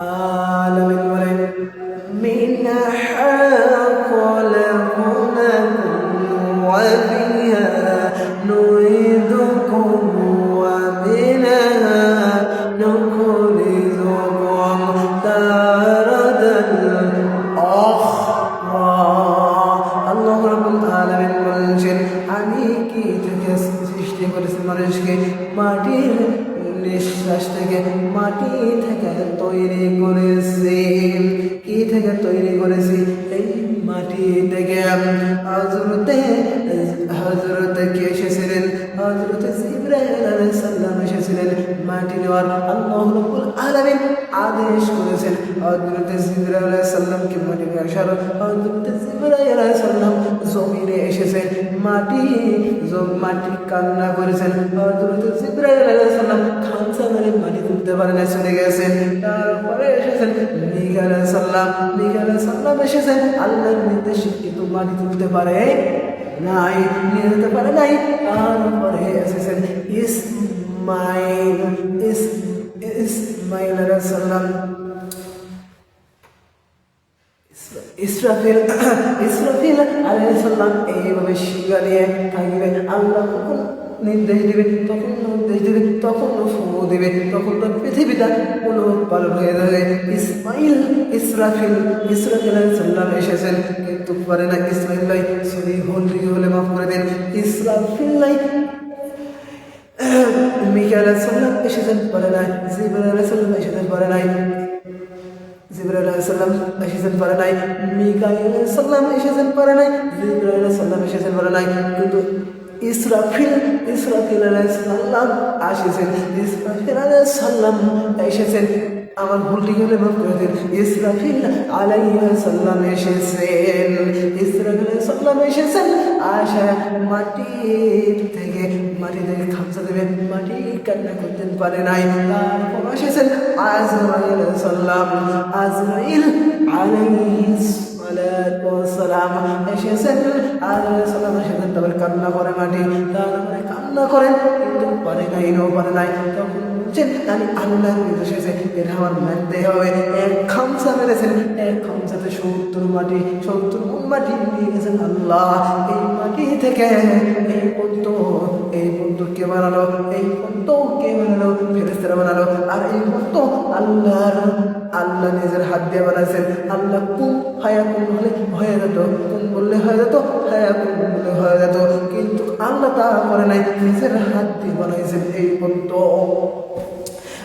আলামিন বলেন মিনহা খলাকনাকুম ওয়া ফিহা নুইদুকুম ওয়া মিনহা নুখরিজুকুম তারাতান উখরা। আল্লাহ রাব্বুল আলামিন বলেন, আমি কি থেকে সৃষ্টি করেছি মানুষকে? মাটির নিঃশ্বাস থেকে, মাটি থেকে তৈরি করেছি। কি থেকে তৈরি করেছি? এই মাটি থেকে। হযরতে কে এসেছিলেন? হযরতে জিবরাইল আলাইহিস সালাম এসেছিলেন মাটি নেওয়ার। আল্লাহ রাব্বুল আলামিন আদেশ করেছেন হযরতে জিবরাইল আলাইহিস সালামকে মাটি নিয়ে আসার। হযরতে জিবরাইল আলাইহিস সালাম জমিনে এসেছেন, মাটি কান্না করেছেন। হযরতে জিবরাইল আলাইহিস সালাম খামসা মেরে মাটি তুলতে পারেন, চলে গেছেন। তারপরে এসেছেন মিকাইল আলাইহিস সালাম। মিকাইল আলাইহিস সালাম এসেছেন আল্লাহর নির্দেশে, কিন্তু মাটি তুলতে পারে নাই, নিয়ে যেতে পারে নাই। তারপরে এসেছেন ইসমাইল আলাইহিস সালাম। ইসরাফিল আলাইহিস সালাম এইভাবে শিঙ্গা নিয়ে থাকবে। আল্লাহ যখন নির্দেশ দিবে, তখন ফু দেবে, তখন তো পৃথিবীটা পালন হয়ে যাবে। ইসরাফিল আলাইহিস সালাম এসেছেন, কিন্তু পারে না। ইসমাইল ভাই সরি হলে মাফ করে দেন। ইসরাফিল নাই, মিকাইল আলাইহিস সালাম এসেছেন, পারে নাই। জিবরাইল আলাইহিস সালাম এসেছেন, পারে নাই। জিবরাইল আলাইহিস সালাম এসেছেন, পারে নাই। মিকাইল আলাইহিস সালাম এসেছেন, পারে নাই। জিবরাইল আলাইহিস সালাম এসেছেন, পারে নাই। কিন্তু ইসরাফিল আলাইহিস সালাম এসেছেন। ইসরাফিল আলাইহিস সালাম এসেছেন, আমার ভুলটি হলে মাফ করে দিন। ইসরাফিল আলাইহিস সালাম এসেছেন। ইসরাফিল আলাইহিস সালাম এসেছেন, আশা মাটি থেকে খামসা দেবেন, মাটি কান্না করতে পারে নাই। তারপর এসেছেন আজরাইল আলাইহিস সালাম এসেছেন। সালাম এসেছেন, তারপর কান্না করে মাটি, তারপরে কান্না করেন, কিন্তু পারে নাই। তখন আমি আল্লাহ এসেছে, এটা আমার মানতে হবে। এক খামসা মেরেছেন, এক খামসাতে 70 মাটি নিয়ে গেছেন আল্লাহ। এই মাটি থেকে এই পন্ত কে বানালো? ফেরেশতারা বানালো। আর এই পন্ত আল্লাহ নিজের হাত দিয়ে বানাইছেন। আল্লাহ কুন ফায়াকুন বলে হয়ে যেত, কুন বললে হয়ে যেত, ফায়াকুন বললে হয়ে যেত। কিন্তু আল্লাহ তা করে নাই, নিজের হাত দিয়ে বানাইছেন এই পন্ত।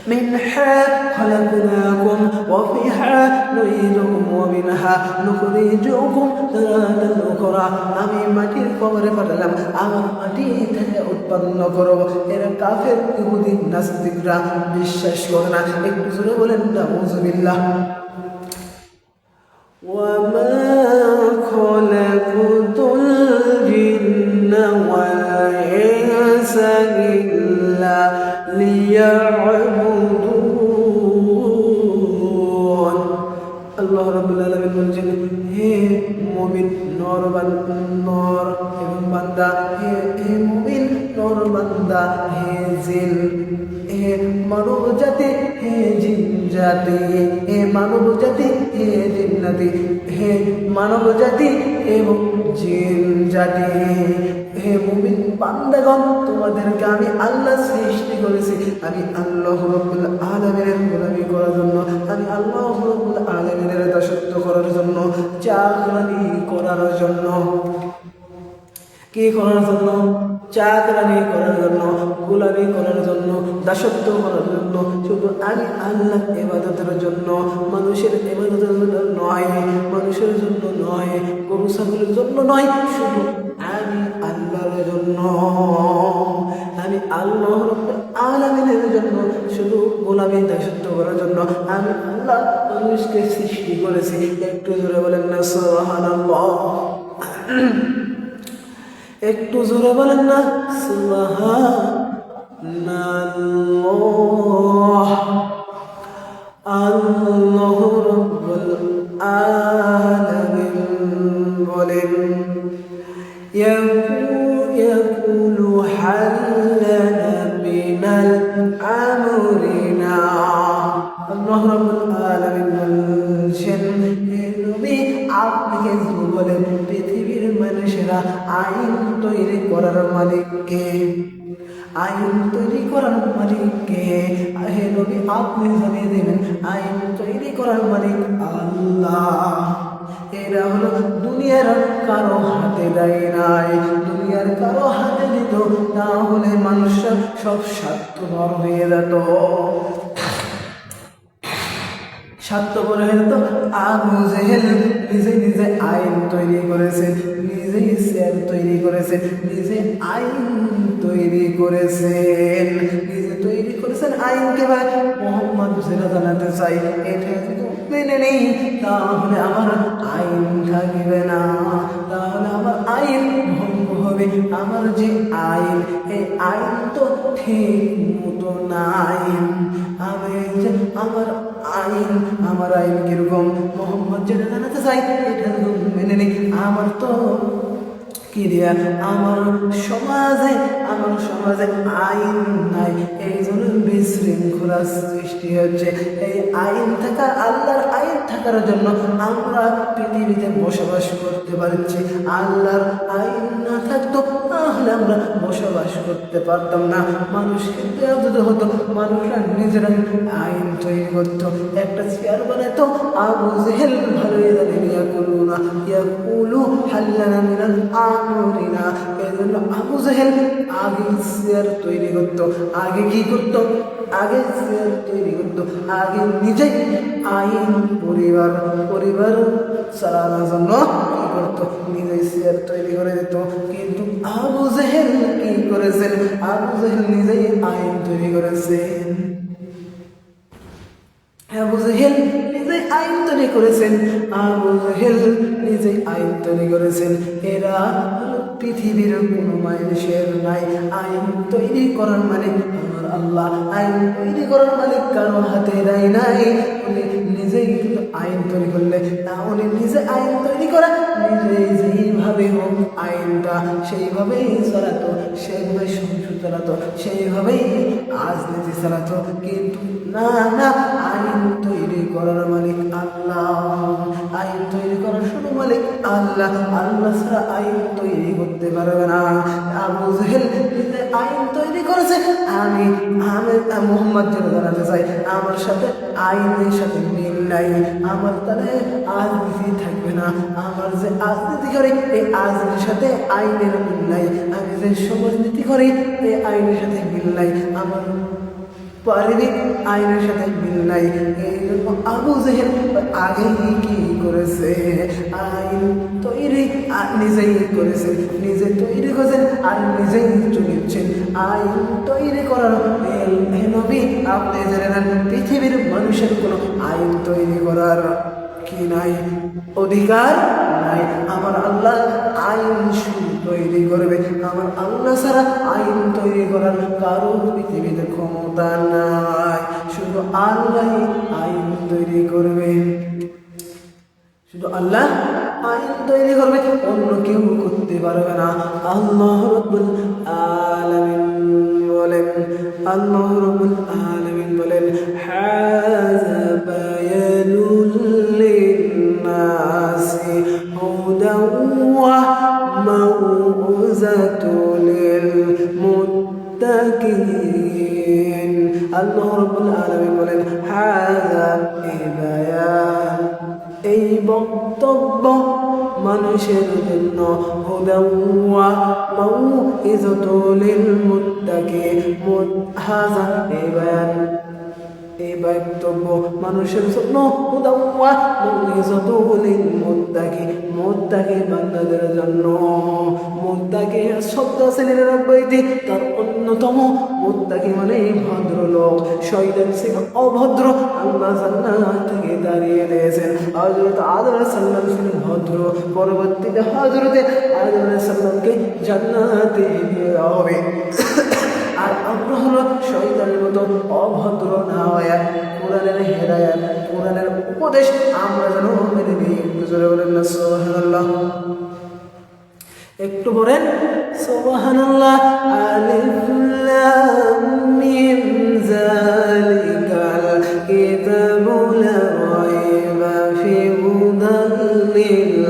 মিনহা খলাকনাকুম ওয়া ফিহা নুইদুকুম ওয়া মিনহা নুখরিজুকুম তারাতান উখরা। আমি মাটির কবরে পাঠালাম, আমার মাটি থেকে উৎপন্ন করব। এরা কাফের, ইহুদি, নাস্তিকরা বিশ্বাস করে না। একটু জোরে বলেন নাউযুবিল্লাহ। ওয়া মা খলাকুতুল জিন্না ওয়াল ইনসা ইল্লা লিয়া'বুদুন। আল্লাহ রাব্বুল আলামিন বলেন, হে মুমিন নর এবং বান্দা, হে মুমিন নর বান্দা, হে জিন, হে মানব জাতি, হে জিন জাতি, হে মানব জাতি, হে জিন্নাতি, হে মানব জাতি এবং জিন জাতি, হে মুমিন বান্দাগণ, তোমাদেরকে আমি আল্লাহ সৃষ্টি করেছি। আমি আল্লাহ রাব্বুল আলামিনের গোলামি করার জন্য, আমি আল্লাহ রাব্বুল আলামিনের দাসত্ব করার জন্য, চাকরানি করার জন্য। কি করার জন্য? চাকরানি করার জন্য, গোলামি করার জন্য, দাসত্ব করার জন্য। শুধু আমি আল্লাহ ইবাদতের জন্য, মানুষের ইবাদতের জন্য নয়, মানুষের জন্য নয়, গরু ছাগলের জন্য নয়, শুধু আমি আল্লাহর জন্য, আমি আল্লাহ রাব্বুল আলামিনের জন্য, শুধু গোলামি দাসত্ব করার জন্য আমি আল্লাহ মানুষকে সৃষ্টি করেছি। একটু জোরে বলেন না সুবহানাল্লাহ। একটু জোরে বলেন না সুবহানাল্লাহ। আল্লাহ রাব্বুল আলামিন বলেন, ইয়াকুলু হাল্লানা মিনাল আমরিনা। আল্লাহ রাব্বুল আলামিন আজকে বলেন পৃথিবীর মানুষেরা আইন তৈরি করার মালিককে, আইন তৈরি করার মালিককে। হে নবী আপনি জানিয়ে দেবেন আইন তৈরি করার মালিক আল্লাহ। এরা হলো দুনিয়ার কারো হাতে দেয় নাই, দুনিয়ার কারো হাতে দিত তাহলে মানুষ সব স্বার্থপর হয়ে যেত, স্বার্থপর হয়ে যেত। আবু জেহেল নিজে নিজে আইন তৈরি করেছেন, নিজেই শেয়ার তৈরি করেছেন, নিজে আইন তৈরি করেছেন, নিজে তৈরি করেছেন আইনকে। ভাই মোহাম্মদ যেটা জানাতে চাই, এটা যদি মেনে নেই তাহলে আমার আইন থাকবে না, তাহলে আমার আইন ভঙ্গ হবে। আমার যে আইন, এই আইন তো ঠিক মতো নাই। আমি যে আমার আইন, আমার আইন কিরকম মোহাম্মদ যেটা জানাতে চাই এটা মেনে নেই, আমার তো কি দিয়া আমার সমাজে আইন নাই, এই জন্য বিশৃঙ্খলা সৃষ্টি হচ্ছে। এই আইন থাকা, আল্লাহর আইন থাকার জন্য আমরা পৃথিবীতে বসবাস করতে পারছি। আল্লাহর আইন না থাকতো তাহলে আমরা বসবাস করতে পারতাম না। মানুষের যদি হতো, মানুষরা নিজেরা আইন তৈরি করতো, একটা চেয়ার বানাতো। আবু জেহেল ভালোই জানে ইয়াকুলু হাল্লানা মিনাল আমরিনা, এজন্য আবু জেহেল আগে চেয়ার তৈরি করতো। আগে কি করতো? আগে চেয়ার তৈরি করতো, আগে নিজেই আইন পরিবার চালানোর জন্য কি করতো? নিজেই চেয়ার তৈরি করে দিত। কিন্তু আবু জেহেল কি করেছেন? আবু জেহেল নিজেই আইন তৈরি করেছেন। আবু জেহেল নিজেই আইন তৈরি করেছেন, আবু জেহেল নিজেই আইন তৈরি করেছেন। এরা পৃথিবীর কোনো মানুষের নাই, আইন তৈরি করার মালিক আমার আল্লাহ। আইন তৈরি করার মালিক কারো হাতে দেয় নাই। উনি নিজেই কিন্তু আইন তৈরি করলে না, উনি নিজে আইন তৈরি করা, নিজেই যেইভাবে হোক আইনটা সেইভাবেই চালাতো, সেইভাবে সংসদ চালাতো, সেইভাবেই রাজনীতি চালাতো। কিন্তু না না, আইন তৈরি করার মালিক আল্লাহ, আইন তৈরি করার শুধু মালিক আল্লাহ। আল্লাহ ছাড়া আইন তৈরি করতে পারবে না। আবু জেহেল নিজে আইন তৈরি করেছে। আমি মোহাম্মদ যেন জানাতে চাই, আমার সাথে আইনের সাথে মিল নাই, আমার তাহলে রাজনীতি থাকবে না। আমার যে রাজনীতি করি এই রাজনীতির সাথে আইনের মিল নাই, আমি যে সমাজনীতি করি এই আইনের সাথে মিল নাই, আমার পারিবারিক আইনের সাথে মিল নাই। এই জন্য আবু জেহেল আগে কি করেছে? আইন তৈরি নিজেই করেছে, নিজে তৈরি করেছেন আর নিজেই চলেছেন। আইন তৈরি করার নবী আপনি জানেন পৃথিবীর মানুষের কোনো আইন তৈরি করার কি নাই, অধিকার নাই। আমার আল্লাহ আইন তৈরি করবে, আমার আল্লাহ ছাড়া আইন তৈরি করার কারো পৃথিবীতে ক্ষমতা নাই। শুধু আল্লাহ আইন তৈরি করবে, শুধু আল্লাহ আইন তৈরি করবে, অন্য কেউ করতে পারবে না। আল্লাহ রাব্বুল আলামিন বলেন, আল্লাহ রাব্বুল আলামিন বলেন, হাযা বায়ানুল লিন্নাসি হুদাও ওয়া মাউযাতুল লিল মুত্তাকিন। আল্লাহ রাব্বুল আলামিন বলেন, হাযা বায়ান, এই বক্তব্য মানুষের জন্য, হুদাও ওয়া মাউইযাতুল লিল মুত্তাকিন। হাযা এই বায়ান, এই বক্তব্য মানুষের জন্য, হুদাও ওয়া মাউইযাতুল লিল মুত্তাকিন, মুত্তাকি বান্দাদের জন্য। মুত্তাকি শব্দ আছে 99টি, তার অন্যতম মুত্তাকি মানে ভদ্রলোক। শয়তান ছিল অভদ্র, আল্লাহ জান্নাত থেকে দাঁড়িয়ে দিয়েছেন। হযরত আদম আলাইহিস সালাম ছিলেন ভদ্র, পরবর্তীতে হযরত আদম আলাইহিস সালামকে জান্নাতে নিয়ে যাওয়া হবে। আর আমরা হলো শয়তানের মতো অভদ্র না হয়ে কোরআনের হেদায়েত, কোরআনের উপদেশ আমরা যেন মেনে নিই। জোরে বলেন না সুবহানাল্লাহ, একটু বলেন সুবহানাল্লাহ। আলিফ লাম মিম যালিকাল কিতাবু লা রাইবা ফীহি হুদাল লিল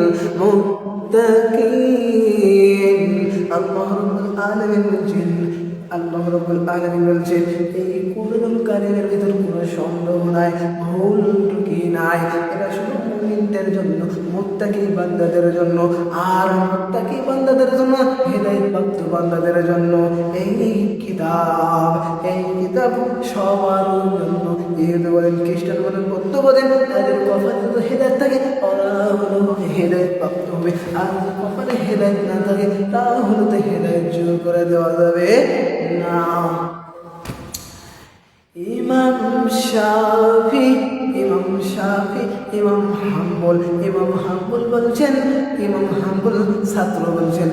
রব্বুল আলামিন বলছেন এই কোরআনুল কারীমের ভিতর কোনো সন্দেহ নাই, ভুল ত্রুটি নাই। এটা শুধু মুমিনদের জন্য, মুত্তাকি বান্দাদের জন্য, আর মুত্তাকি বান্দাদের জন্য, হিদায়াতপ্রাপ্ত বান্দাদের জন্য এই কিতাব সবার জন্য। ইহুদি বলেন, খ্রিস্টান বলেন, বৌদ্ধ বলেন, তাদের কপালে যদি হেদায়েত থাকে ওরা হলো হেদায়েত প্রাপ্ত হবে, আর কপালে হেদায়েত না থাকে তাহলে তো হেদায়েত জোর করে দেওয়া যাবে না। ইমাম শাফি, ইমাম হাম্বল বলছেন, ইমাম হাম্বল ছাত্র বলছেন,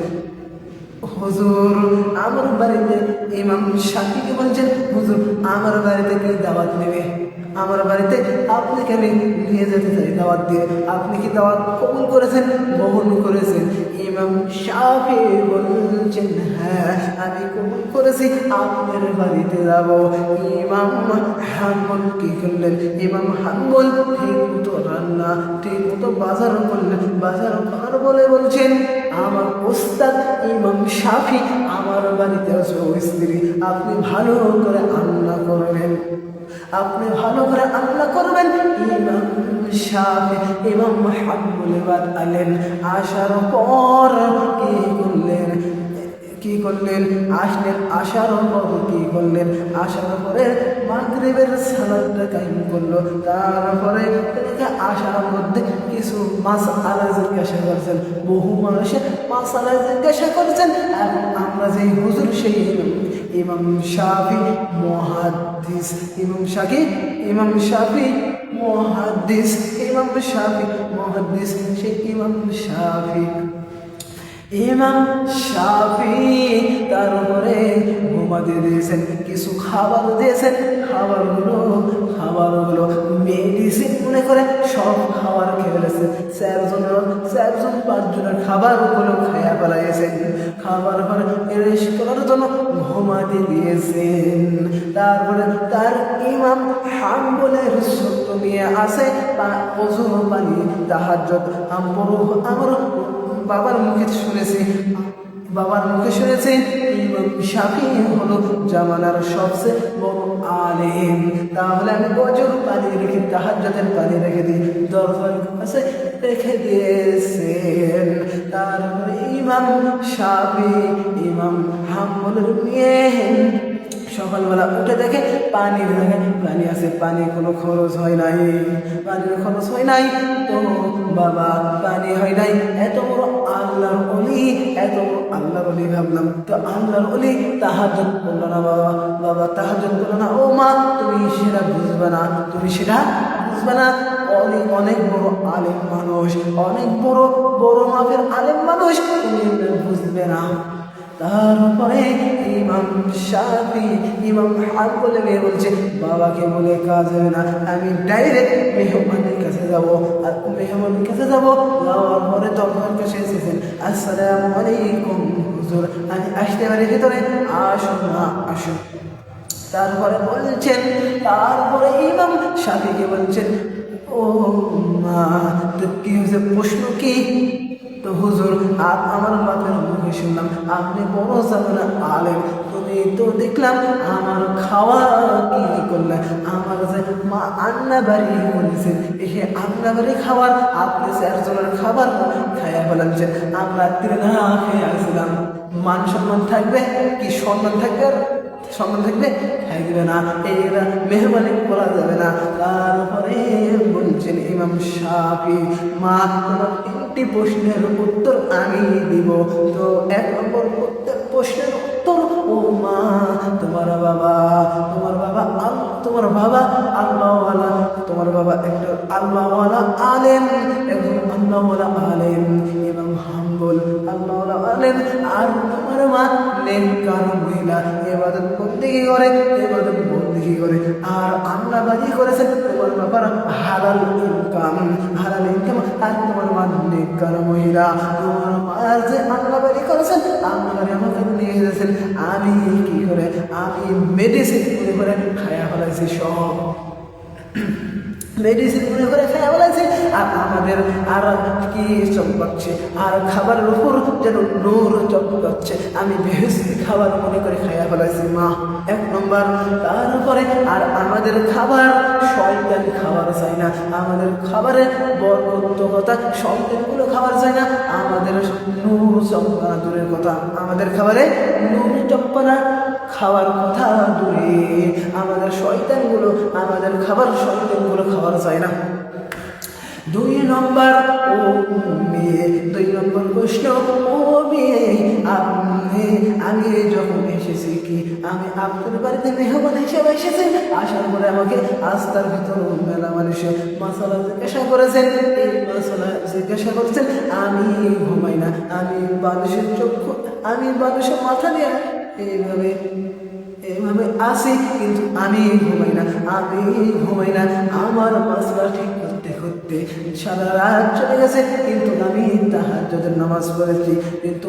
হুজুর আমার বাড়িতে, ইমাম শাফিকে বলছেন, হুজুর আমার বাড়িতে কি দাওয়াত নেবে? আমার বাড়িতে আপনাকে আমি নিয়ে যেতে চাই দাওয়াত দিয়ে। আপনি কি দাওয়াত কবুল করেছেন, গ্রহণ করেছেন? ইমাম শাফি বলছেন, হ্যাঁ আমি কবুল করেছি, আপনার বাড়িতে যাব। ইমাম হাম্বল কি করলেন? ইমাম হাম্বল ঠিক মতো রান্না, ঠিক মতো বাজার করলেন। বাজার করার বলে বলছেন, আমার ওস্তাদ ইমাম শাফি আমার বাড়িতে আছে স্ত্রী, আপনি ভালো করে রান্না করবেন, আপনি ভালো করে রান্না করবেন। ইমাম শাফি ইমাম হাম্বল বাদ আলেন। আসার পর কি করলেন? আসার পর কি করলেন? আসার পরে মাগরিবের সালাতটা কায়েম করলো। তারপরে আসার মধ্যে কিছু মাসআলা জিজ্ঞাসা করছেন, বহু মানুষের মাসআলা জিজ্ঞাসা করছেন। এবং আমরা যে হুজুর, সেই ইমাম শাফি মুহাদ্দিস, ইমাম শাফি মুহাদ্দিস, সেই ইমাম শাফি তারপরে ঘুমাতে দিয়েছেন, কিছু খাবার দিয়েছেন। খাবারগুলো মেডিসিন মনে করে সব খাবার খেয়ে ফেলেছেন। চারজন 5 জনের খাবারগুলো খাইয়া ফেলাইছেন। খাবার পরে রেস্ট করার জন্য ঘুমাতে দিয়েছেন। তারপরে তার ইমাম হাম্বলের সত্য নিয়ে আসে ওযু পানি, তাহাজ্জুদ। আমার বাবার মুখে শুনেছি ইমাম শাফি হলো জামানার সবচেয়ে বড় আলেম। তাহলে আমি ওযুর পানি রেখে, তাহাজ্জুদের পানি রেখে দিই, দরজার কাছে রেখে দিয়েছেন। তারপরে ইমাম শাফি ইমাম হাম্বলের নিয়ে সকালবেলা উঠে দেখে পানি আছে, পানি কোনো খরচ হয় নাই। তো বাবা পানি হয় নাই, এত বড় আল্লাহর ওলি ভাবলাম। তো আল্লাহর ওলি তাহাজ্জুদ করলো না বাবা তাহাজ্জুদ করলো না। ও মা, তুমি সেটা বুঝবে না। অনেক বড় আলেম মানুষ, অনেক বড় মাপের আলেম মানুষ, তুমি বুঝবে না। তারপরে ইমাম শাফি ইমাম হাম্বল বলছে, বাবাকে বলে কাজ হবে না, আমি ডাইরেক্ট মেহমানের কাছে যাবো। যাওয়ার পরে তখন কাছে এসেছেন, আসসালামু আলাইকুম হুজুর, আমি আসতে পারি ভিতরে? আসুন। তারপরে ইমাম শাফিকে বলছেন, ও মা, তো কি হয়েছে, প্রশ্ন কি? তো হুজুর, আমার বাপের মুখে শুনলাম আপনি বড় জামানা আলেম, তুমি তো দেখলাম আমার খাওয়া কি করলেন, আমার যে মা আন্না বাড়ি বলেছেন, এই আন্না বাড়ি খাবার আপনি 4 জনের খাবার খাইয়া ফেলাচ্ছেন। আমরা না খেয়ে আসছিলাম, মান সম্মান থাকবে কি? সম্মান থাকবে থাকবে না, এরা মেহরবানি করা যাবে না। তারপরে বলছেন ইমাম শাফি, মা তোমার 3টি প্রশ্নের উত্তর আমি দিব। তো 1 নম্বর প্রশ্নের উত্তর, ও মা, তোমার বাবা আল্লাহওয়ালা, তোমার বাবা একটা আল্লাহওয়ালা আলেম, ইমাম হাম্বল আল্লাহওয়ালা আলেম, আর তোমার মা নেককার মহিলা, ইবাদত বন্দেগী করে, আর আল্লাহবাজি করেছেন। তোমার বাবার হালাল ইনকাম, আর তোমার মা নেককার মহিলা। তোমার মা যে আল্লাহবাজি করেছেন, আল্লাহরে আমাকে নিয়ে গেছেন, আমি কি করে, আমি মেডিসিন খায়া ফেলাইছি, সব মেডিসিন খায়া ফেলাইছি। আর আমাদের আর কি চমকাচ্ছে, আর খাবারের উপর যেন নূর চমকাচ্ছে। আমি বেহেশতি খাবার মনে করে খাইয়া ফেলাইছি মা, 1 নম্বর। তারপরে আর আমাদের খাবার শয়তানি খাবার চাই না, আমাদের খাবারে বরকতকতা শয়তানগুলো খাবার চাই না, আমাদের নূর চমকানা দূরের কথা, আমাদের খাবারে নূর চমকানা খাওয়ার কথা দূরে, আমাদের শয়তানগুলো আমাদের খাবার শয়তানগুলো খাবার চাই না। 2 নম্বর, ও মেয়ে, 2 নম্বর প্রশ্ন, ও মেয়ে, আমি যখন এসেছি কি আমি আপনার বাড়িতে মেহমান হিসেবে এসেছি, আসার পরে আমাকে আস্তার ভিতর মেলা মানুষে মশলা জিজ্ঞাসা করেছেন, এই মশলা জিজ্ঞাসা করছেন, আমি ঘুমাই না, আমি মানুষের চক্ষু, আমি মানুষের মাথা নিয়ে এইভাবে আসি, কিন্তু আমি ঘুমাই না, আমার মশলা ঠিক করতে করতে সারা রাত চলে গেছে, কিন্তু আমি তাহাজ্জুদের নামাজ পড়েছি। কিন্তু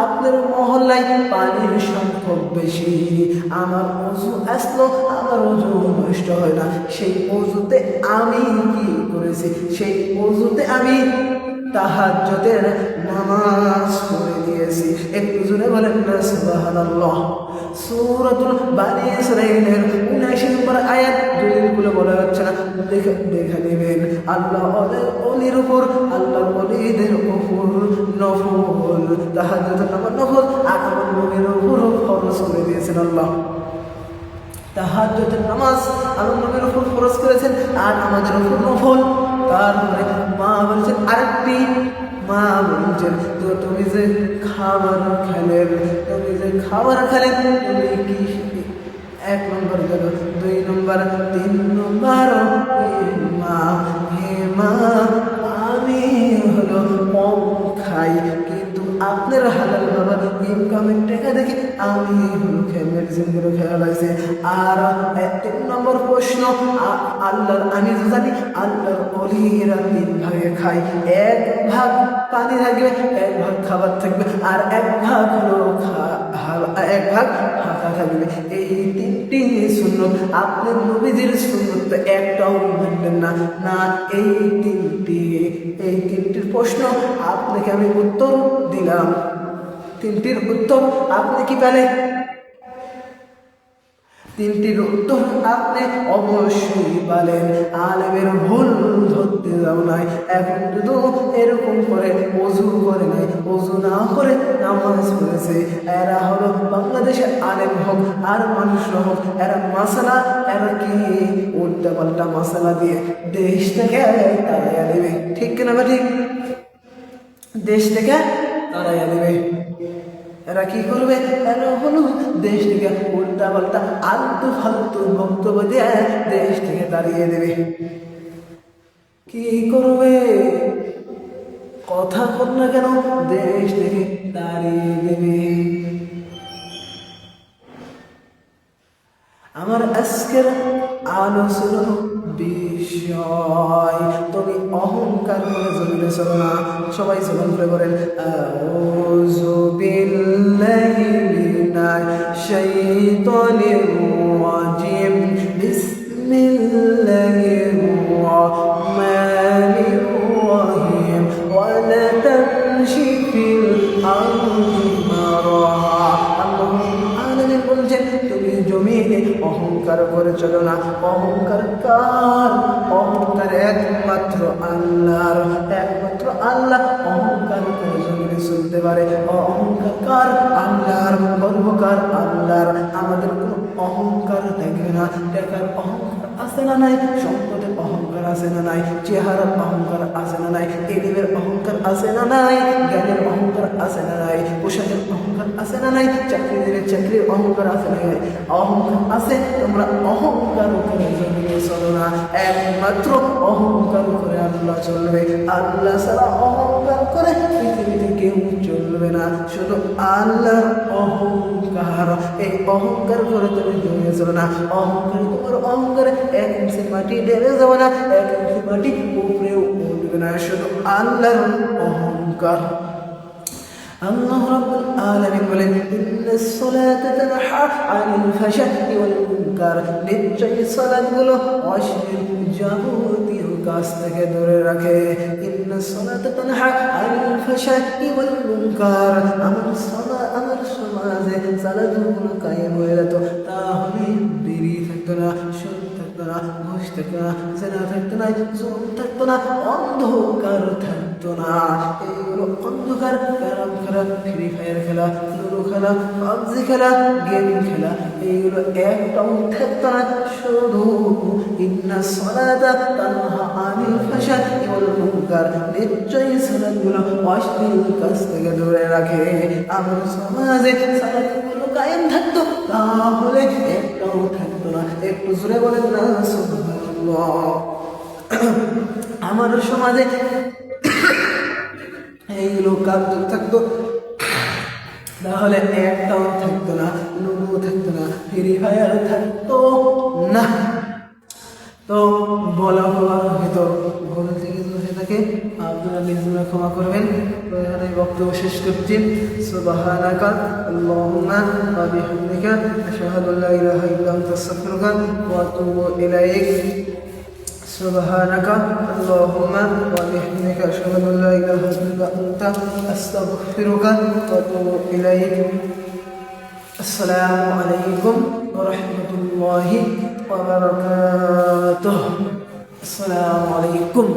আপনার মহল্লায় পানির সংখ্যক বেশি, আমার ওযু আসলো, আমার ওযু নষ্ট হয় না, সেই ওযুতে আমি কি করেছি, সেই ওযুতে আমি তাহাজ্জুদের নামাজ পড়ে দিয়েছি। একটু জোরে বলেন না সুবহানাল্লাহ। সূরাতুল বানি ইসরাঈলের 79 নম্বর আয়াত, দলিলগুলো বলা হচ্ছে না, দেখে নেবেন। আল্লাহর ওলির উপর, আল্লাহর ওলিদের উপর নফল তাহাজ্জুদের নামাজ নফল, আর আমার নবীর উপর ফরজ করে দিয়েছেন আল্লাহ। তাহাজ্জুদের নামাজ আমার নবীর উপর ফরজ করেছেন, আর আমাদের উপর নফল। তারপরে মা বলছেন আরেকটি, মা বলছেন তো তুমি যে খাবার খেলেন, তুমি কি 1 নম্বর গেল, 2 নম্বর, 3 নম্বর, মা, হে মা, আমি হলো কম খাই, কিন্তু আপনার হালাল বাবা ইনকামের টাকা দেখে আমি মেডিসিনগুলো খেয়াল আছে। আর 3 নম্বর প্রশ্ন, আল্লাহর, আমি তো জানি আল্লাহর ওলিরা 3 ভাগে খায়, 1 ভাগ পানি থাকবে, 1 ভাগ খাবার থাকবে, আর 1 ভাগ হলো 1 ভাগ ফাঁকা থাকবে। এই 3টি সুন্নত, আপনার নবীজির সুন্নত তো একটাও মানবেন না। না, এই 3টির প্রশ্ন আপনাকে আমি উত্তর দিলাম, 3টির উত্তর আপনি কি পেলেন? 3টির উত্তর আপনি অবশ্যই বলেন। আলেমের ভুল ধরতে যাও নাই। এখন শুধু এরকম করে ওযু করে নাই, ওযু না করে নামাজ পড়েছে, এরা হলো বাংলাদেশের আলেম হোক আর মানুষরা হোক, এরা কি উল্টা পাল্টা মশলা দিয়ে দেশ থেকে তাড়াইয়া দেবে, ঠিক কিনা বা ঠিক? দেশ থেকে তাড়াইয়া দেবে। এরা কি করবে? এরা হলো দেশ থেকে উল্টা পাল্টা আলতু ফালতু বক্তব্য দিয়ে দেশ থেকে তাড়িয়ে দেবে। কি করবে? কথা বল না কেন, দেশ থেকে তাড়িয়ে দেবে। আমার আজকের আলোচনার বিষয়, তুমি অহংকার করে জমিনে চলো না। সবাই জবান করে বলেন আউযু বিল্লাহি মিনাশ শাইতানির রাজিম, বিসমিল্লাহির রাহমানির রাহিম, ওয়ালা তামশি ফিল আরদি মারহা। আল্লাহুল আলামিন বলছেন তুমি জমিনে অহংকার করে চলো না। অহংকার কার? অহংকার একমাত্র আল্লাহর, একমাত্র আল্লাহ অহংকার করে জমিনে চলতে পারে। অহংকার কার? আল্লাহর। গর্বকার আল্লাহর। আমাদের কোনো অহংকার থাকবে না। টাকার অহংকার আছে না নাই? সম্পদের অহংকার আছে না নাই? চেহারার অহংকার আছে না নাই? এলিমের অহংকার আছে না নাই? জ্ঞানের অহংকার আছে না নাই? পোশাকের অহংকার আছে না নাই? চাকরির অহংকার আছে না নাই? অহংকার আছে। তোমরা অহংকার করে জমিনে চলো না। একমাত্র অহংকার করে আল্লাহ চলবে। আল্লাহ ছাড়া অহংকার করে পৃথিবীতে কেউ চলবে না। শুধু আল্লাহর অহংকার। এই অহংকার করে তুমি জমিয়ে চলো না। অহংকার, তোমার অহংকারে 1 ইঞ্চি মাটি ঢেলে যাবে না, 1 ইঞ্চি মাটি উপরেও উঠবে না। শুধু আল্লাহর অহংকার। আল্লাহ রাব্বুল আলামিন বলেন ইন্নাস সালাতা তানহা আনিল ফাহশাই ওয়াল মুনকার, নিশ্চয়ই সালাতগুলো অশ্লীল যাবতীয় কাজ থেকে দূরে রাখে। ইন্নাস সালাতা তানহা আনিল ফাহশাই ওয়াল মুনকার। আমার সমাজে সালাতগুলো কায়েম হয়ে যেত, তাহলে বিড়ি থাকতো না, সুদ থাকতো না, ঘুষ থাকতো না, জেনা থাকতো না, জুলুম থাকতো না, অন্ধকার থাকতো না। এইগুলো অন্ধকার, ক্যারাম খেলা, ফ্রি ফায়ার খেলা, লুডো খেলা, পাবজি খেলা, গেম খেলা, এইগুলো একটাও থাকতো না। শুধু ইন্নাস সালাতা তানহা আনিল ফাহশাই ওয়াল মুনকার, নিশ্চয়ই সালাতগুলো অশ্লীল কাজ থেকে দূরে রাখে। আমার সমাজে সালাতগুলো কায়েম থাকতো, তাহলে একটাও থাকতো না। একটু জোরে বলেন না সুবহানাল্লাহ। আমার সমাজে এইগুলো কাজ থাকতো, তাহলে একটাও থাকতো না, লুডো থাকতো না, ফ্রি ফায়ার থাকতো না। তো বলা হয়তো ভুল থেকে হয়ে থাকে, আপনারা নিজেরা ক্ষমা করবেন। তো এখানে বক্তব্য শেষ করছি। সুবহানাকা আল্লাহুম্মা ওয়া বিহামদিকা আশহাদু আল্লা ইলাহা ইল্লা আনতা আস্তাগফিরুকা ওয়া আতুবু ইলাইক। সুবহানাকা আল্লাহুম্মা ওয়া বিহামদিকা আশহাদু আল্লা ইলাহা ইল্লা আনতা আস্তাগফিরুকা ওয়া আতুবু ইলাইক। আসসালামু আলাইকুম ওয়া রাহমাতুল্লাহি ওয়া বারাকাতুহু। আসসালামু আলাইকুম।